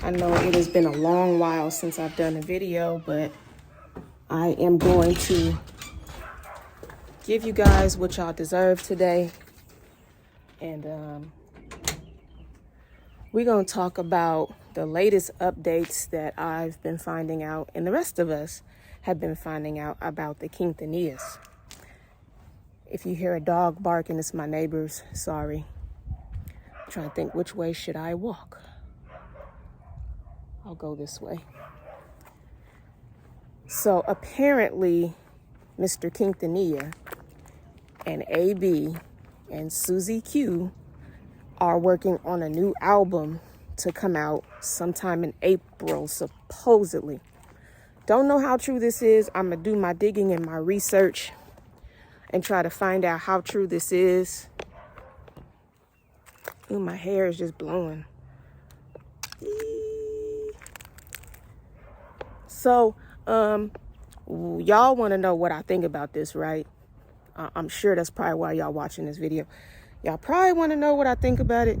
I know it has been a long while since I've done a video, but I am going to give you guys what y'all deserve today. And we're going to talk about the latest updates that I've been finding out, and the rest of us have been finding out about the Quintanillas. If you hear a dog barking, it's my neighbors. Sorry. I'm trying to think, which way should I walk? I'll go this way. So apparently, Mr. Quintanilla and AB and Susie Q are working on a new album to come out sometime in April, supposedly. Don't know how true this is. I'm going to do my digging and my research and try to find out how true this is. Ooh, my hair is just blowing. So, y'all want to know what I think about this, right? I'm sure that's probably why y'all watching this video. Y'all probably want to know what I think about it.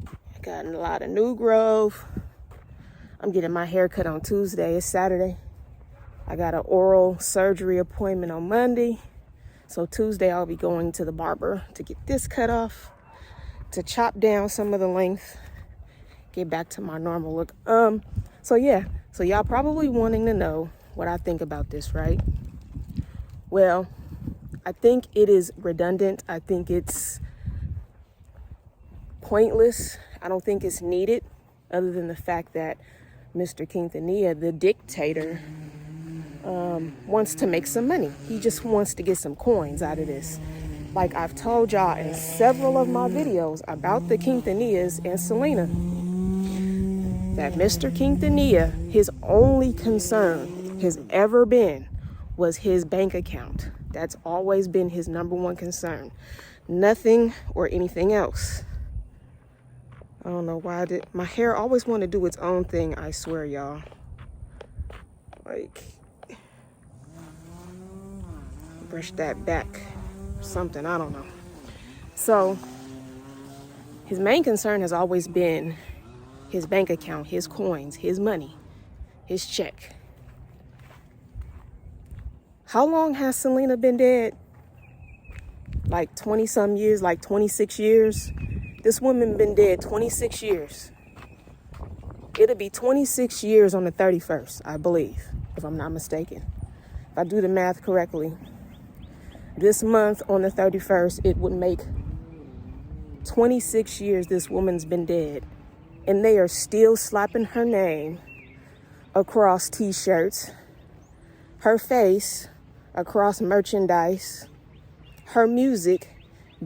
I got a lot of new growth. I'm getting my hair cut on Tuesday. It's Saturday. I got an oral surgery appointment on Monday. So Tuesday I'll be going to the barber to get this cut off, to chop down some of the length, get back to my normal look. So yeah. So y'all probably wanting to know what I think about this, right? Well, I think it is redundant. I think it's pointless. I don't think it's needed, other than the fact that Mr. Quintanilla, the dictator, wants to make some money. He just wants to get some coins out of this. Like I've told y'all in several of my videos about the Quintanillas and Selena, that Mr. Quintanilla, his only concern has ever been was his bank account. That's always been his number one concern. Nothing or anything else. I don't know why my hair always want to do its own thing, I swear, y'all. Like, brush that back or something, I don't know. So, his main concern has always been his bank account, his coins, his money, his check. How long has Selena been dead? Like 20 some years, like 26 years. This woman been dead 26 years. It'll be 26 years on the 31st, I believe, if I'm not mistaken. If I do the math correctly. This month on the 31st, it would make 26 years this woman's been dead. And they are still slapping her name across t-shirts, her face across merchandise, her music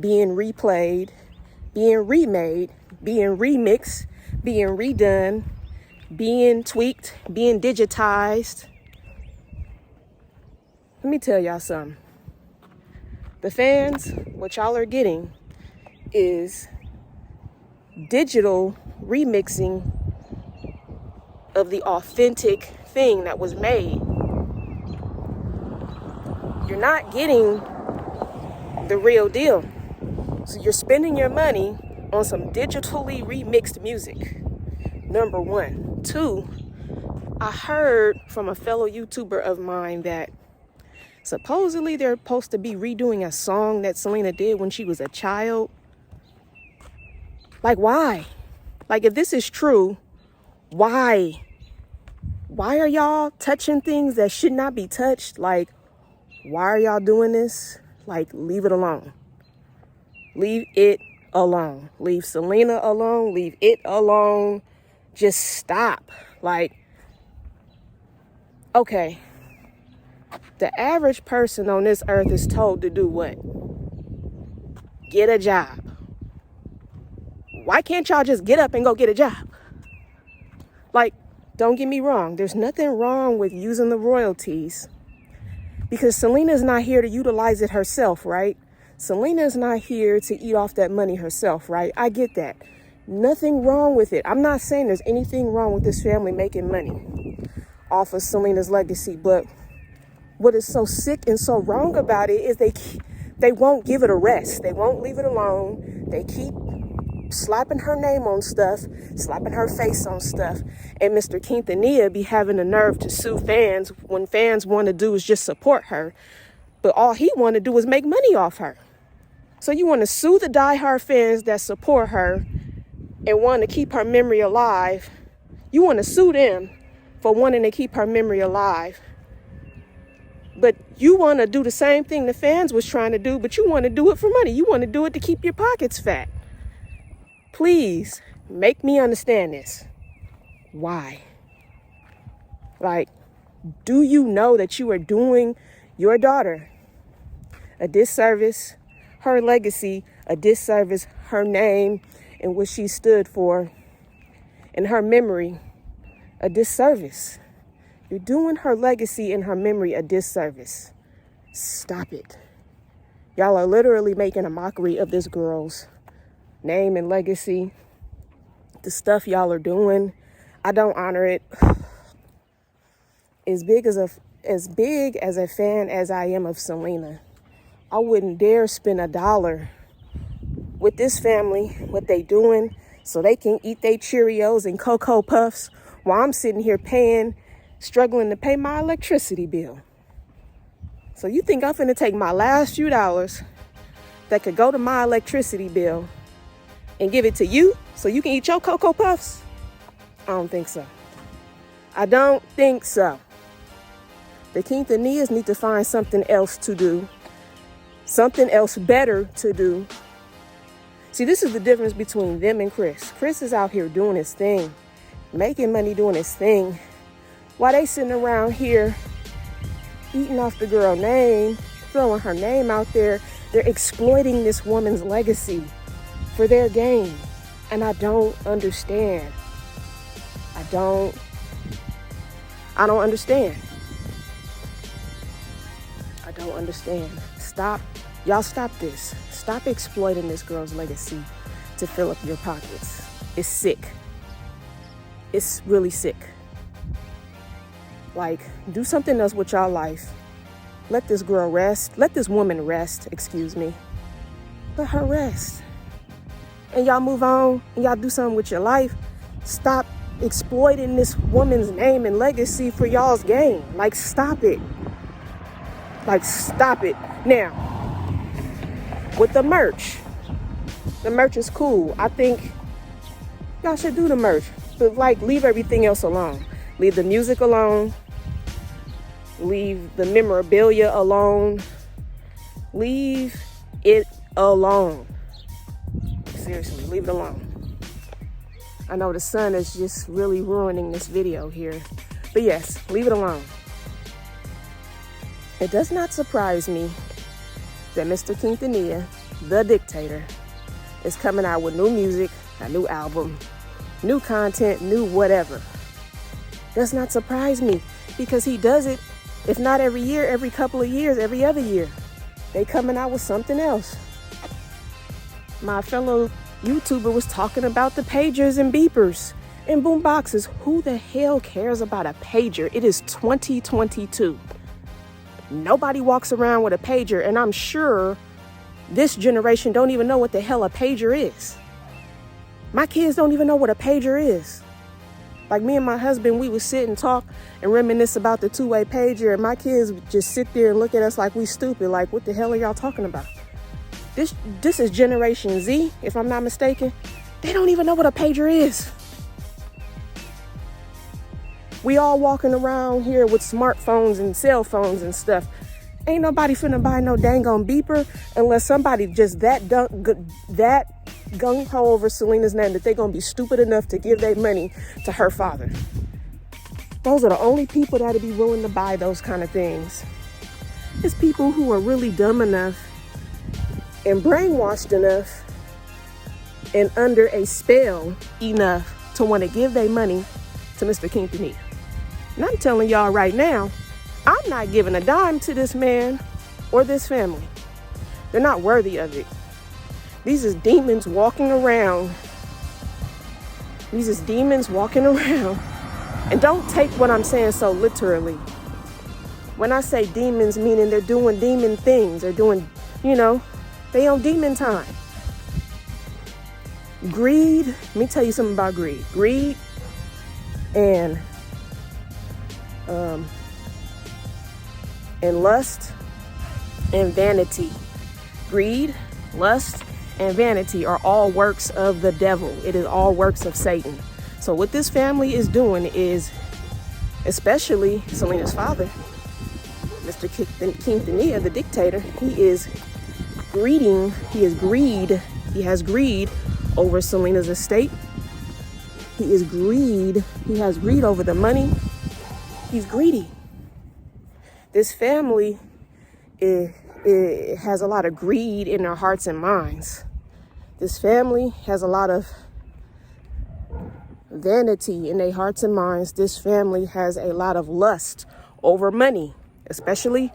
being replayed, being remade, being remixed, being redone, being tweaked, being digitized. Let me tell y'all something. The fans, what y'all are getting is digital remixing of the authentic thing that was made. You're not getting the real deal. So you're spending your money on some digitally remixed music. Number one. Two, I heard from a fellow YouTuber of mine that supposedly they're supposed to be redoing a song that Selena did when she was a child. Like, why? Like, if this is true, why? Why are y'all touching things that should not be touched? Like, why are y'all doing this? Like, leave it alone. Leave it alone. Leave Selena alone. Leave it alone. Just stop. Like, okay. The average person on this earth is told to do what? Get a job. Why can't y'all just get up and go get a job? Like, don't get me wrong. There's nothing wrong with using the royalties because Selena's not here to utilize it herself, right? Selena's not here to eat off that money herself, right? I get that. Nothing wrong with it. I'm not saying there's anything wrong with this family making money off of Selena's legacy, but what is so sick and so wrong about it is they won't give it a rest. They won't leave it alone. They keep slapping her name on stuff, slapping her face on stuff. And Mr. Quintanilla be having the nerve to sue fans when fans want to do is just support her. But all he want to do is make money off her. So you want to sue the diehard fans that support her and want to keep her memory alive. You want to sue them for wanting to keep her memory alive. But you want to do the same thing the fans was trying to do, but you want to do it for money. You want to do it to keep your pockets fat. Please make me understand this. Why? Like, do you know that you are doing your daughter a disservice, her legacy a disservice, her name and what she stood for, and her memory a disservice? You're doing her legacy and her memory a disservice. Stop it. Y'all are literally making a mockery of this girl's name and legacy. The stuff y'all are doing, I don't honor it. As big as a fan as I am of Selena, I wouldn't dare spend $1 with this family, what they doing, so they can eat their Cheerios and Cocoa Puffs while I'm sitting here struggling to pay my electricity bill. So you think I'm finna take my last few dollars that could go to my electricity bill and give it to you so you can eat your Cocoa Puffs? I don't think so. I don't think so. The Quintanillas need to find something else to do, something else better to do. See, this is the difference between them and Chris. Chris is out here doing his thing, making money doing his thing, while they sitting around here eating off the girl name, throwing her name out there. They're exploiting this woman's legacy for their gain. And I don't understand. I don't understand. I don't understand. Stop. Y'all stop this. Stop exploiting this girl's legacy to fill up your pockets. It's sick. It's really sick. Like, do something else with y'all life. Let this girl rest. Let this woman rest, excuse me. Let her rest. And y'all move on and y'all do something with your life. Stop exploiting this woman's name and legacy for y'all's gain. Like, stop it. Like, stop it. Now, with the merch is cool. I think y'all should do the merch. But, like, leave everything else alone. Leave the music alone. Leave the memorabilia alone. Leave it alone. Seriously, leave it alone. I know the sun is just really ruining this video here. But yes, leave it alone. It does not surprise me that Mr. Quintanilla, the dictator, is coming out with new music, a new album, new content, new whatever. Does not surprise me because he does it, if not every year, every couple of years, every other year. They coming out with something else. My fellow YouTuber was talking about the pagers and beepers and boom boxes. Who the hell cares about a pager? It is 2022. Nobody walks around with a pager, and I'm sure this generation don't even know what the hell a pager is. My kids don't even know what a pager is. Like, me and my husband, we would sit and talk and reminisce about the two-way pager, and my kids would just sit there and look at us like we stupid. Like, what the hell are y'all talking about? This is Generation Z, if I'm not mistaken. They don't even know what a pager is. We all walking around here with smartphones and cell phones and stuff. Ain't nobody finna buy no dang on beeper unless somebody just that gung-ho over Selena's name that they gonna be stupid enough to give their money to her father. Those are the only people that'll be willing to buy those kind of things. It's people who are really dumb enough and brainwashed enough and under a spell enough to want to give their money to Mr. Quintanilla. And I'm telling y'all right now, I'm not giving a dime to this man or this family. They're not worthy of it. These is demons walking around. And don't take what I'm saying so literally. When I say demons, meaning they're doing demon things. They're doing, they on demon time. Greed, let me tell you something about greed. Greed and lust and vanity. Greed, lust, and vanity are all works of the devil. It is all works of Satan. So what this family is doing is, especially Selena's father, Mr. Quintanilla, the dictator, he has greed over Selena's estate. He has greed over the money. He's greedy. This family it has a lot of greed in their hearts and minds. This family has a lot of vanity in their hearts and minds. This family has a lot of lust over money, especially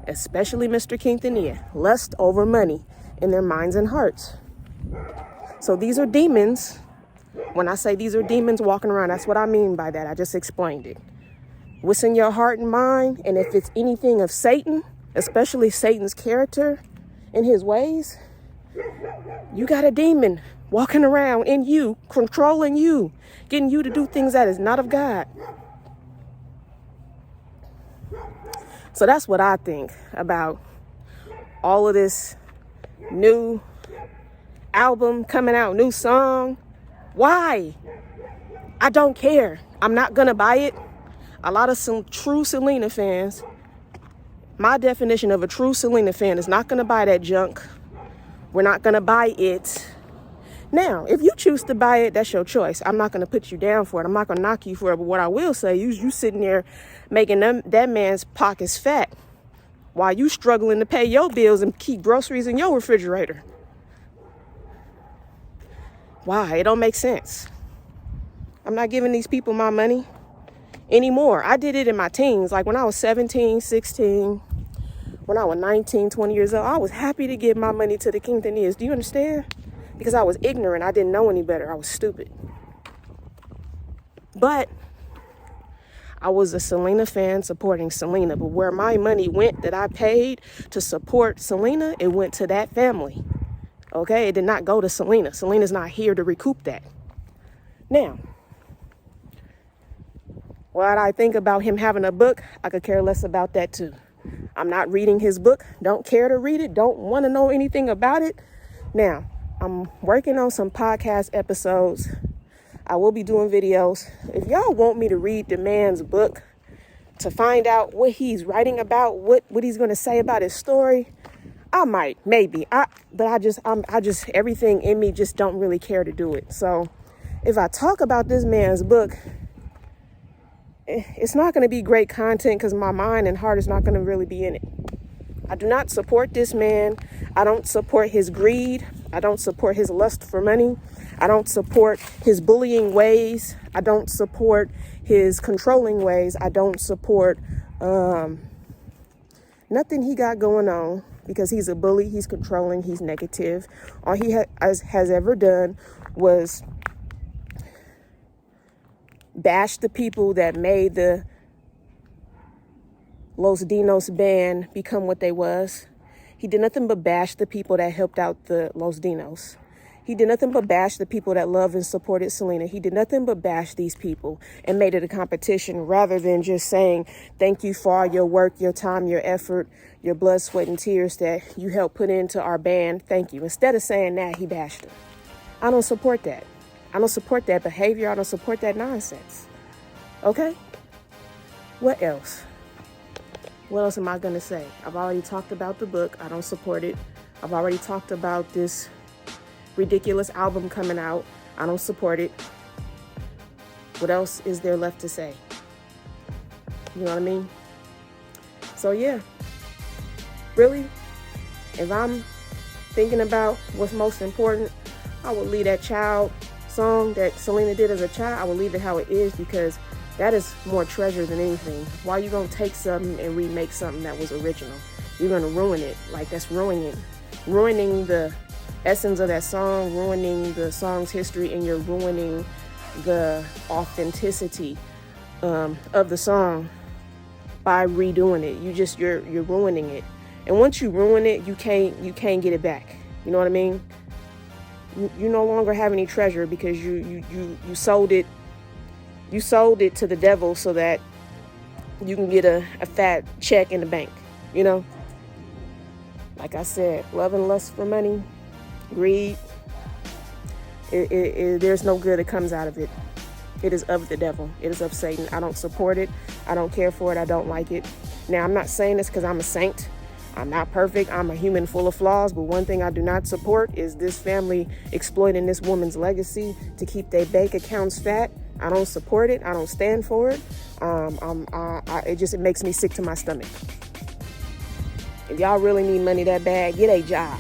Mr. Quintanilla. Lust over money in their minds and hearts. So these are demons. When I say these are demons walking around, that's what I mean by that. I just explained it. What's in your heart and mind, and if it's anything of Satan, especially Satan's character and his ways, you got a demon walking around in you, controlling you, getting you to do things that is not of God. So that's what I think about all of this new album coming out, new song. Why? I don't care. I'm not gonna buy it. A lot of some true Selena fans, my definition of a true Selena fan is not gonna buy that junk. We're not gonna buy it. Now, if you choose to buy it, that's your choice. I'm not gonna put you down for it. I'm not gonna knock you for it. But what I will say is you sitting there making that man's pockets fat while you struggling to pay your bills and keep groceries in your refrigerator. Why? It don't make sense. I'm not giving these people my money anymore. I did it in my teens. Like when I was 17, 16, when I was 19, 20 years old, I was happy to give my money to the Quintanillas. Do you understand? Because I was ignorant. I didn't know any better. I was stupid. But I was a Selena fan supporting Selena. But where my money went that I paid to support Selena, it went to that family. Okay? It did not go to Selena. Selena's not here to recoup that. Now, what I think about him having a book, I could care less about that too. I'm not reading his book. Don't care to read it. Don't want to know anything about it. Now, I'm working on some podcast episodes. I will be doing videos. If y'all want me to read the man's book to find out what he's writing about, what he's going to say about his story, I might, maybe. But I just everything in me just don't really care to do it. So if I talk about this man's book, it's not going to be great content because my mind and heart is not going to really be in it. I do not support this man. I don't support his greed. I don't support his lust for money. I don't support his bullying ways. I don't support his controlling ways. I don't support nothing he got going on because he's a bully. He's controlling. He's negative. All he has ever done was bash the people that made the Los Dinos band become what they was. He did nothing but bash the people that helped out the Los Dinos. He did nothing but bash the people that loved and supported Selena. He did nothing but bash these people and made it a competition rather than just saying, thank you for all your work, your time, your effort, your blood, sweat, and tears that you helped put into our band. Thank you. Instead of saying that, he bashed them. I don't support that. I don't support that behavior. I don't support that nonsense. Okay? What else? What else am I going to say? I've already talked about the book. I don't support it. I've already talked about this ridiculous album coming out. I don't support it. What else is there left to say? You know what I mean? So yeah, really, if I'm thinking about what's most important, I would leave that child song that Selena did as a child. I would leave it how it is because that is more treasure than anything. Why you gonna take something and remake something that was original? You're gonna ruin it. Like that's ruining the essence of that song, ruining the song's history, and you're ruining the authenticity of the song by redoing it. You're ruining it. And once you ruin it, you can't get it back. You know what I mean? You no longer have any treasure because you sold it. You sold it to the devil so that you can get a fat check in the bank. You know, like I said, love and lust for money, greed. There's no good that comes out of it. It is of the devil. It is of Satan. I don't support it. I don't care for it. I don't like it. Now, I'm not saying this because I'm a saint. I'm not perfect. I'm a human full of flaws. But one thing I do not support is this family exploiting this woman's legacy to keep their bank accounts fat. I don't support it. I don't stand for it. It makes me sick to my stomach. If y'all really need money that bad, get a job.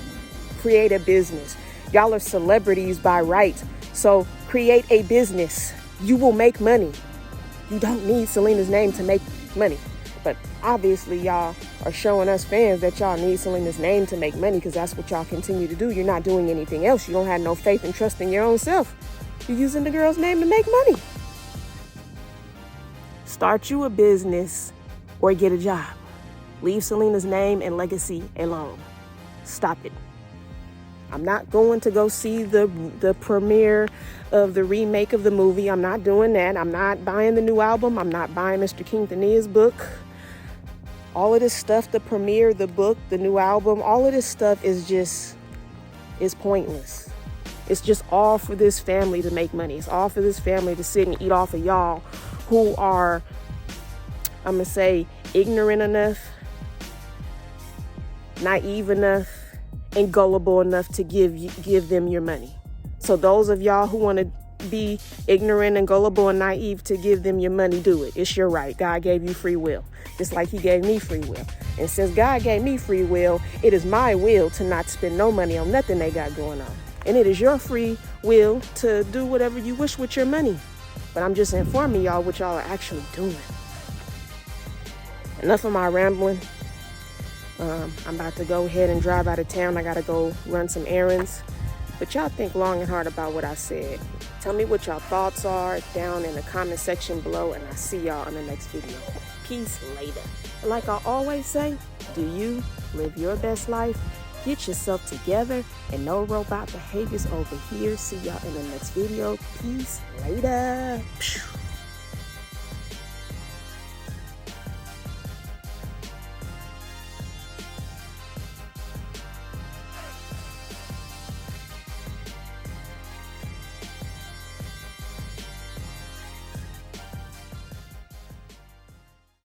Create a business. Y'all are celebrities by right. So create a business. You will make money. You don't need Selena's name to make money. But obviously y'all are showing us fans that y'all need Selena's name to make money because that's what y'all continue to do. You're not doing anything else. You don't have no faith and trust in your own self. You're using the girl's name to make money. Start you a business or get a job. Leave Selena's name and legacy alone. Stop it. I'm not going to go see the premiere of the remake of the movie. I'm not doing that. I'm not buying the new album. I'm not buying Mr. Quintanilla's book. All of this stuff, the premiere, the book, the new album, all of this stuff is pointless. It's just all for this family to make money. It's all for this family to sit and eat off of y'all who are, I'm going to say, ignorant enough, naive enough, and gullible enough to give them your money. So those of y'all who want to be ignorant and gullible and naive to give them your money, do it. It's your right. God gave you free will, just like he gave me free will. And since God gave me free will, it is my will to not spend no money on nothing they got going on. And it is your free will to do whatever you wish with your money. But I'm just informing y'all what y'all are actually doing. Enough of my rambling. I'm about to go ahead and drive out of town. I got to go run some errands. But y'all think long and hard about what I said. Tell me what y'all thoughts are down in the comment section below, and I'll see y'all in the next video. Peace later. Like I always say, do you live your best life? Get yourself together and no robot behaviors over here. See y'all in the next video. Peace later.